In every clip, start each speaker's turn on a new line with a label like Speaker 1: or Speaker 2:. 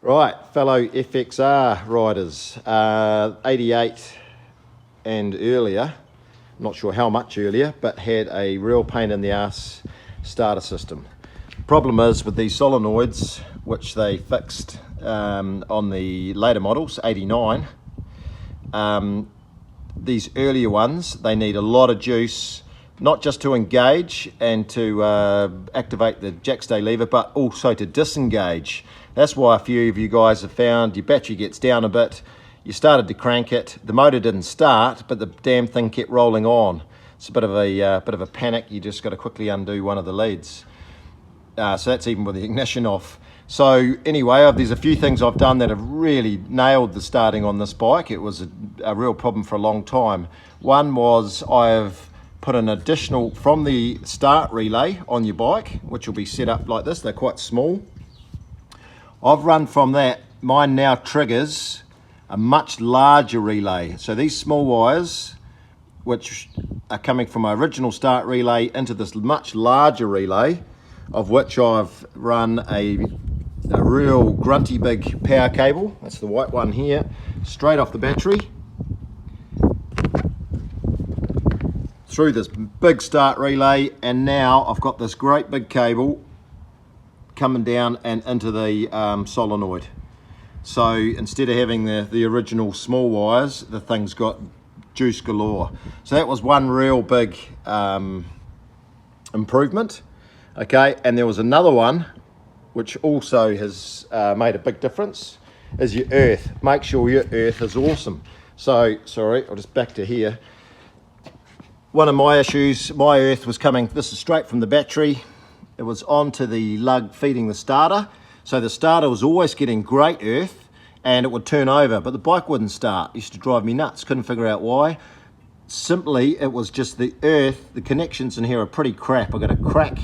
Speaker 1: Right, fellow FXR riders, 88 and earlier, not sure how much earlier, but had a real pain in the ass starter system. Problem is with these solenoids, which they fixed on the later models, 89, these earlier ones, they need a lot of juice, not just to engage and to activate the jackstay lever, but also to disengage. That's why a few of you guys have found your battery gets down a bit, you started to crank it, the motor didn't start, but the damn thing kept rolling on. It's a bit of a panic. You just got to quickly undo one of the leads. So that's even with the ignition off. So anyway, there's a few things I've done that have really nailed the starting on this bike. It was a real problem for a long time. One was I've put an additional from the start relay on your bike, which will be set up like this. They're quite small. I've run from that. Mine now triggers a much larger relay. So these small wires, which are coming from my original start relay into this much larger relay, of which I've run a real grunty big power cable. That's the white one here, straight off the battery through this big start relay, and now I've got this great big cable coming down and into the solenoid. So instead of having the original small wires, the thing's got juice galore. So that was one real big improvement. Okay, and there was another one which also has made a big difference, is your earth. Make sure your earth is awesome. So, sorry, I'll just back to here. One of my issues, my earth was coming, this is straight from the battery. It was onto the lug feeding the starter. So the starter was always getting great earth and it would turn over, but the bike wouldn't start. It used to drive me nuts, couldn't figure out why. Simply, it was just the earth, the connections in here are pretty crap. I got a crack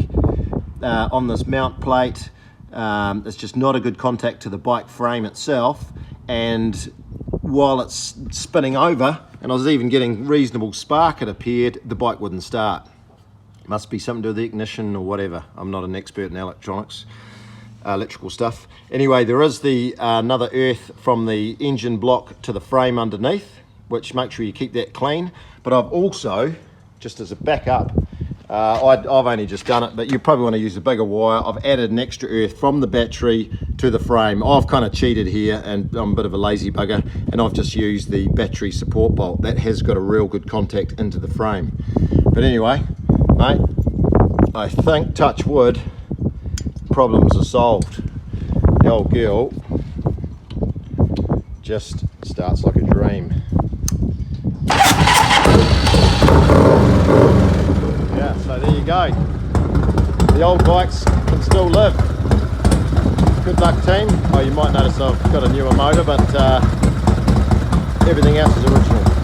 Speaker 1: on this mount plate. It's just not a good contact to the bike frame itself. And while it's spinning over, and I was even getting reasonable spark, it appeared, the bike wouldn't start. Must be something to do with the ignition or whatever. I'm not an expert in electronics, electrical stuff. Anyway, there is the another earth from the engine block to the frame underneath, which make sure you keep that clean. But I've also, just as a backup, I've only just done it, but you probably want to use a bigger wire. I've added an extra earth from the battery to the frame. I've kind of cheated here, and I'm a bit of a lazy bugger, and I've just used the battery support bolt. That has got a real good contact into the frame. But anyway, mate, I think, touch wood, problems are solved. The old girl just starts like a dream. Yeah, so there you go. The old bikes can still live. Good luck, team. Oh, you might notice I've got a newer motor, but everything else is original.